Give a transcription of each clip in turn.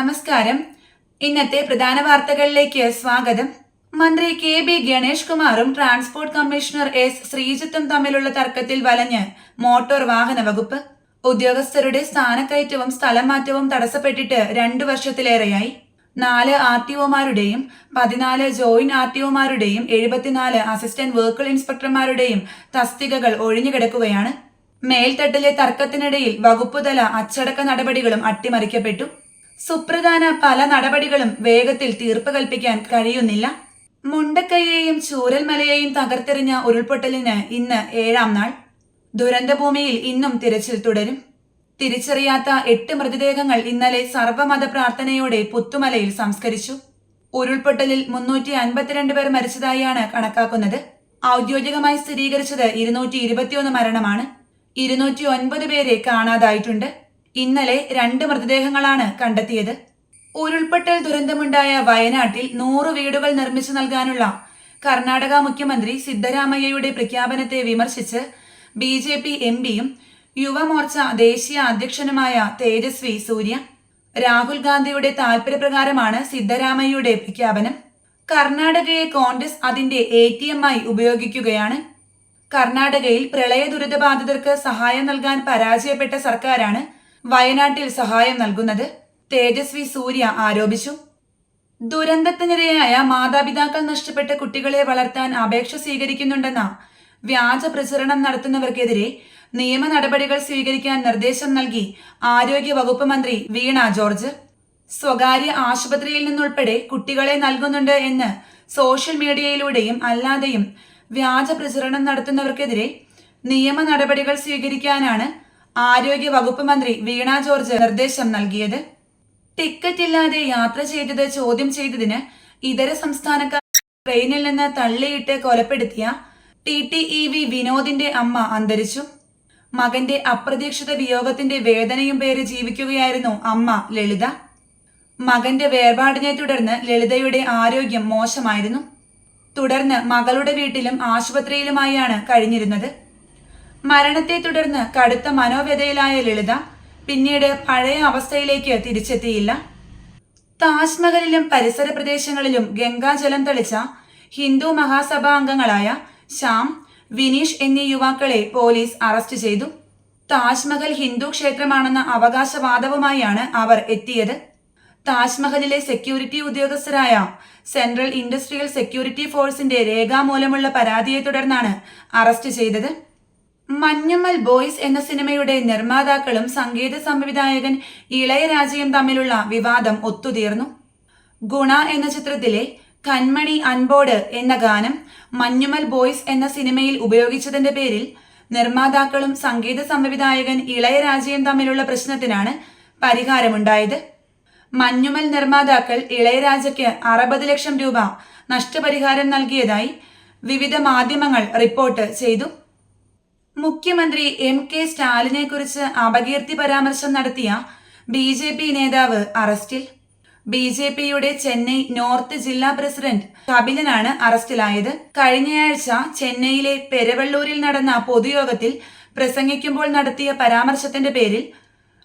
നമസ്കാരം. ഇന്നത്തെ പ്രധാന വാർത്തകളിലേക്ക് സ്വാഗതം. മന്ത്രി കെ.ബി. ഗണേഷ് കുമാറും ട്രാൻസ്പോർട്ട് കമ്മീഷണർ എസ്. ശ്രീജിത്തും തമ്മിലുള്ള തർക്കത്തിൽ വലഞ്ഞ് മോട്ടോർ വാഹന വകുപ്പ്. ഉദ്യോഗസ്ഥരുടെ സ്ഥാനക്കയറ്റവും സ്ഥലം മാറ്റവും തടസ്സപ്പെട്ടിട്ട് 2 വർഷത്തിലേറെയായി. 4 RTOമാരുടെയും 14 ജോയിന്റ് RTOമാരുടെയും 74 അസിസ്റ്റന്റ് വെഹിക്കിൾ ഇൻസ്പെക്ടർമാരുടെയും തസ്തികകൾ ഒഴിഞ്ഞുകിടക്കുകയാണ്. മേൽത്തട്ടിലെ തർക്കത്തിനിടയിൽ വകുപ്പുതല അച്ചടക്ക നടപടികളും അട്ടിമറിക്കപ്പെട്ടു. സുപ്രധാന പല നടപടികളും വേഗത്തിൽ തീർപ്പ് കൽപ്പിക്കാൻ കഴിയുന്നില്ല. മുണ്ടക്കൈയെയും ചൂരൽമലയെയും തകർത്തെറിഞ്ഞ ഉരുൾപൊട്ടലിന് ഇന്ന് 7ാം നാൾ. ദുരന്തഭൂമിയിൽ ഇന്നും തിരച്ചിൽ തുടരും. തിരിച്ചറിയാത്ത 8 മൃതദേഹങ്ങൾ ഇന്നലെ സർവ്വമത പ്രാർത്ഥനയോടെ പുത്തുമലയിൽ സംസ്കരിച്ചു. ഉരുൾപൊട്ടലിൽ 352 പേർ മരിച്ചതായാണ് കണക്കാക്കുന്നത്. ഔദ്യോഗികമായി സ്ഥിരീകരിച്ചത് 221 മരണമാണ്. 209 പേരെ കാണാതായിട്ടുണ്ട്. ഇന്നലെ 2 മൃതദേഹങ്ങളാണ് കണ്ടെത്തിയത്. ഉരുൾപൊട്ടൽ ദുരന്തമുണ്ടായ വയനാട്ടിൽ 100 വീടുകൾ നിർമ്മിച്ചു നൽകാനുള്ള കർണാടക മുഖ്യമന്ത്രി സിദ്ധരാമയ്യയുടെ പ്രഖ്യാപനത്തെ വിമർശിച്ച് BJP MPയും യുവമോർച്ച ദേശീയ അധ്യക്ഷനുമായ തേജസ്വി സൂര്യ. രാഹുൽ ഗാന്ധിയുടെ താൽപര്യപ്രകാരമാണ് സിദ്ധരാമയ്യയുടെ പ്രഖ്യാപനം. കർണാടകയെ കോൺഗ്രസ് അതിന്റെ ATM-ആയി ഉപയോഗിക്കുകയാണ്. കർണാടകയിൽ പ്രളയ ദുരിതബാധിതർക്ക് സഹായം നൽകാൻ പരാജയപ്പെട്ട സർക്കാരാണ് വയനാട്ടിൽ സഹായം നൽകുന്നത്, തേജസ്വി സൂര്യ ആരോപിച്ചു. ദുരന്തത്തിനിരയായ മാതാപിതാക്കൾ നഷ്ടപ്പെട്ട കുട്ടികളെ വളർത്താൻ അപേക്ഷ സ്വീകരിക്കുന്നുണ്ടെന്ന വ്യാജ പ്രചരണം നടത്തുന്നവർക്കെതിരെ നിയമ നടപടികൾ സ്വീകരിക്കാൻ നിർദ്ദേശം നൽകി ആരോഗ്യ വകുപ്പ് മന്ത്രി വീണ ജോർജ്. സ്വകാര്യ ആശുപത്രിയിൽ നിന്നുൾപ്പെടെ കുട്ടികളെ നൽകുന്നുണ്ട് എന്ന് സോഷ്യൽ മീഡിയയിലൂടെയും അല്ലാതെയും വ്യാജ പ്രചരണം നടത്തുന്നവർക്കെതിരെ നിയമ നടപടികൾ സ്വീകരിക്കാനാണ് ആരോഗ്യ വകുപ്പ് മന്ത്രി വീണ ജോർജ് നിർദ്ദേശം നൽകിയത്. ടിക്കറ്റ് ഇല്ലാതെ യാത്ര ചെയ്തത് ചോദ്യം ചെയ്തതിന് ഇതര സംസ്ഥാനക്കാർ ട്രെയിനിൽ നിന്ന് തള്ളിയിട്ട് കൊലപ്പെടുത്തിയ TTEV വിനോദിന്റെ അമ്മ അന്തരിച്ചു. മകന്റെ അപ്രതീക്ഷിത വിയോഗത്തിന്റെ വേദനയും പേര് ജീവിക്കുകയായിരുന്നു അമ്മ ലളിത. മകന്റെ വേർപാടിനെ തുടർന്ന് ലളിതയുടെ ആരോഗ്യം മോശമായിരുന്നു. തുടർന്ന് മകളുടെ വീട്ടിലും ആശുപത്രിയിലുമായാണ് കഴിഞ്ഞിരുന്നത്. മരണത്തെ തുടർന്ന് കടുത്ത മനോവ്യതയിലായ ലളിത പിന്നീട് പഴയ അവസ്ഥയിലേക്ക് തിരിച്ചെത്തിയില്ല. താജ്മഹലിലും പരിസര പ്രദേശങ്ങളിലും ഗംഗാജലം തളിച്ച ഹിന്ദു മഹാസഭാ അംഗങ്ങളായ ശ്യാം, വിനീഷ് എന്നീ യുവാക്കളെ പോലീസ് അറസ്റ്റ് ചെയ്തു. താജ്മഹൽ ഹിന്ദു ക്ഷേത്രമാണെന്ന അവകാശവാദവുമായാണ് അവർ എത്തിയത്. താജ്മഹലിലെ സെക്യൂരിറ്റി ഉദ്യോഗസ്ഥരായ സെൻട്രൽ ഇൻഡസ്ട്രിയൽ സെക്യൂരിറ്റി ഫോഴ്സിന്റെ രേഖാമൂലമുള്ള പരാതിയെ തുടർന്നാണ് അറസ്റ്റ് ചെയ്തത്. മഞ്ഞുമ്മൽ ബോയ്സ് എന്ന സിനിമയുടെ നിർമ്മാതാക്കളും സംഗീത സംവിധായകൻ ഇളയരാജയും തമ്മിലുള്ള വിവാദം ഒത്തുതീർന്നു. ഗുണ എന്ന ചിത്രത്തിലെ കൺമണി അൻപോട് എന്ന ഗാനം മഞ്ഞുമ്മൽ ബോയ്സ് എന്ന സിനിമയിൽ ഉപയോഗിച്ചതിന്റെ പേരിൽ നിർമ്മാതാക്കളും സംഗീത സംവിധായകൻ ഇളയരാജയും തമ്മിലുള്ള പ്രശ്നത്തിനാണ് പരിഹാരമുണ്ടായത്. മഞ്ഞുമ്മൽ നിർമ്മാതാക്കൾ ഇളയരാജയ്ക്ക് 60 ലക്ഷം രൂപ നഷ്ടപരിഹാരം നൽകിയതായി വിവിധ മാധ്യമങ്ങൾ റിപ്പോർട്ട് ചെയ്തു. മുഖ്യമന്ത്രി MK സ്റ്റാലിനെ കുറിച്ച് അപകീർത്തി പരാമർശം നടത്തിയ BJP നേതാവ് അറസ്റ്റിൽ. BJPയുടെ ചെന്നൈ നോർത്ത് ജില്ലാ പ്രസിഡന്റ് കപിലനാണ് അറസ്റ്റിലായത്. കഴിഞ്ഞയാഴ്ച ചെന്നൈയിലെ പെരവള്ളൂരിൽ നടന്ന പൊതുയോഗത്തിൽ പ്രസംഗിക്കുമ്പോൾ നടത്തിയ പരാമർശത്തിന്റെ പേരിൽ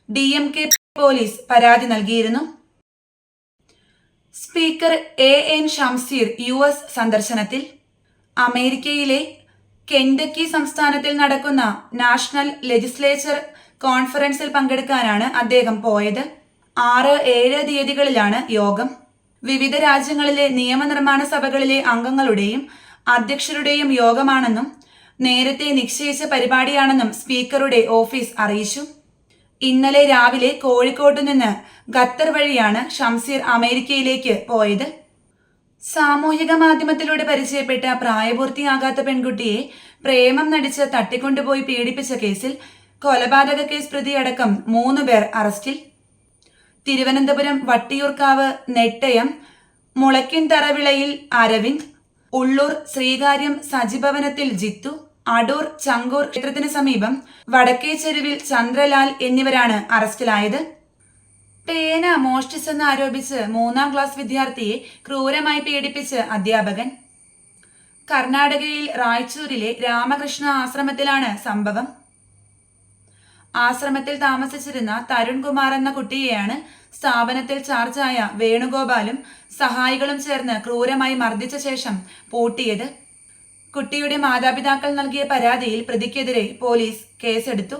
DMK പോലീസ് പരാതി നൽകിയിരുന്നു. സ്പീക്കർ AN ഷംസീർ US സന്ദർശനത്തിൽ. അമേരിക്കയിലെ കെൻഡക്കി സംസ്ഥാനത്തിൽ നടക്കുന്ന നാഷണൽ ലെജിസ്ലേച്ചർ കോൺഫറൻസിൽ പങ്കെടുക്കാനാണ് അദ്ദേഹം പോയത്. 6-7 തീയതികളിലാണ് യോഗം. വിവിധ രാജ്യങ്ങളിലെ നിയമനിർമ്മാണ സഭകളിലെ അംഗങ്ങളുടെയും അധ്യക്ഷരുടെയും യോഗമാണെന്നും നേരത്തെ നിശ്ചയിച്ച പരിപാടിയാണെന്നും സ്പീക്കറുടെ ഓഫീസ് അറിയിച്ചു. ഇന്നലെ രാവിലെ കോഴിക്കോട്ടു നിന്ന് ഖത്തർ വഴിയാണ് ഷംസീർ അമേരിക്കയിലേക്ക് പോയത്. സാമൂഹിക മാധ്യമത്തിലൂടെ പരിചയപ്പെട്ട പ്രായപൂർത്തിയാകാത്ത പെൺകുട്ടിയെ പ്രേമം നടിച്ച് തട്ടിക്കൊണ്ടുപോയി പീഡിപ്പിച്ച കേസിൽ കൊലപാതക കേസ് പ്രതിയടക്കം 3 പേർ അറസ്റ്റിൽ. തിരുവനന്തപുരം വട്ടിയൂർക്കാവ് നെട്ടയം മുളക്കിൻതറവിളയിൽ അരവിന്ദ്, ഉള്ളൂർ ശ്രീകാര്യം സജിഭവനത്തിൽ ജിത്തു, അടൂർ ചങ്കൂർ ക്ഷേത്രത്തിന് സമീപം വടക്കേച്ചെരുവിൽ ചന്ദ്രലാൽ എന്നിവരാണ് അറസ്റ്റിലായത്. പേന മോഷ്ടിച്ചെന്നാരോപിച്ച് 3ാം ക്ലാസ് വിദ്യാർത്ഥിയെ ക്രൂരമായി പീഡിപ്പിച്ച് അധ്യാപകൻ. കർണാടകയിൽ റായ്ചൂരിലെ രാമകൃഷ്ണ ആശ്രമത്തിലാണ് സംഭവം. ആശ്രമത്തിൽ താമസിച്ചിരുന്ന തരുൺ കുമാർ എന്ന കുട്ടിയെയാണ് സ്ഥാപനത്തിൽ ചാർജായ വേണുഗോപാലും സഹായികളും ചേർന്ന് ക്രൂരമായി മർദ്ദിച്ച ശേഷം പൂട്ടിയത്. കുട്ടിയുടെ മാതാപിതാക്കൾ നൽകിയ പരാതിയിൽ പ്രതിക്കെതിരെ പോലീസ് കേസെടുത്തു.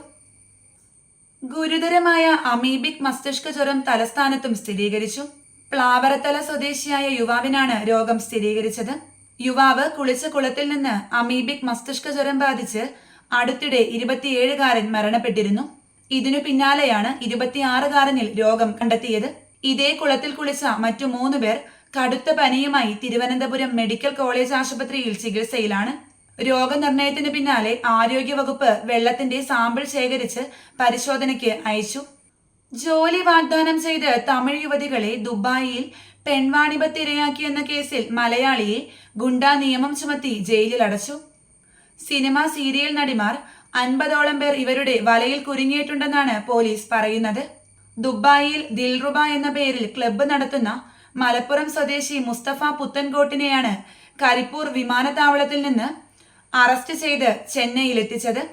ഗുരുതരമായ അമീബിക് മസ്തിഷ്ക ജ്വരം തലസ്ഥാനത്തും സ്ഥിരീകരിച്ചു. പ്ലാവറത്തല സ്വദേശിയായ യുവാവിനാണ് രോഗം സ്ഥിരീകരിച്ചത്. യുവാവ് കുളിച്ച കുളത്തിൽ നിന്ന് അമീബിക് മസ്തിഷ്ക ജ്വരം ബാധിച്ച് അടുത്തിടെ 27-കാരൻ മരണപ്പെട്ടിരുന്നു. ഇതിനു പിന്നാലെയാണ് 26-കാരനിൽ രോഗം കണ്ടെത്തിയത്. ഇതേ കുളത്തിൽ കുളിച്ച മറ്റു 3 പേർ കടുത്ത പനിയുമായി തിരുവനന്തപുരം മെഡിക്കൽ കോളേജ് ആശുപത്രിയിൽ ചികിത്സയിലാണ്. രോഗനിർണയത്തിന് പിന്നാലെ ആരോഗ്യവകുപ്പ് വെള്ളത്തിന്റെ സാമ്പിൾ ശേഖരിച്ച് പരിശോധനയ്ക്ക് അയച്ചു. ജോലി വാഗ്ദാനം ചെയ്ത് തമിഴ് യുവതികളെ ദുബായിയിൽ പെൺവാണിഭത്തിരയാക്കിയെന്ന കേസിൽ മലയാളിയെ ഗുണ്ടാ നിയമം ചുമത്തി ജയിലിൽ അടച്ചു. സിനിമ സീരിയൽ നടിമാർ 50ഓളം പേർ ഇവരുടെ വലയിൽ കുരുങ്ങിയിട്ടുണ്ടെന്നാണ് പോലീസ് പറയുന്നത്. ദുബായിയിൽ ദിൽറുബ എന്ന പേരിൽ ക്ലബ്ബ് നടത്തുന്ന മലപ്പുറം സ്വദേശി മുസ്തഫ പുത്തൻകോട്ടിനെയാണ് കരിപ്പൂർ വിമാനത്താവളത്തിൽ നിന്ന് അറസ്റ്റ് ചെയ്ത് ചെന്നൈയിലെത്തിച്ചത്.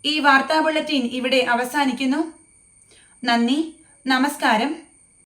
ഈ വാർത്താ ബുള്ളറ്റിൻ ഇവിടെ അവസാനിക്കുന്നു. നന്ദി, നമസ്കാരം.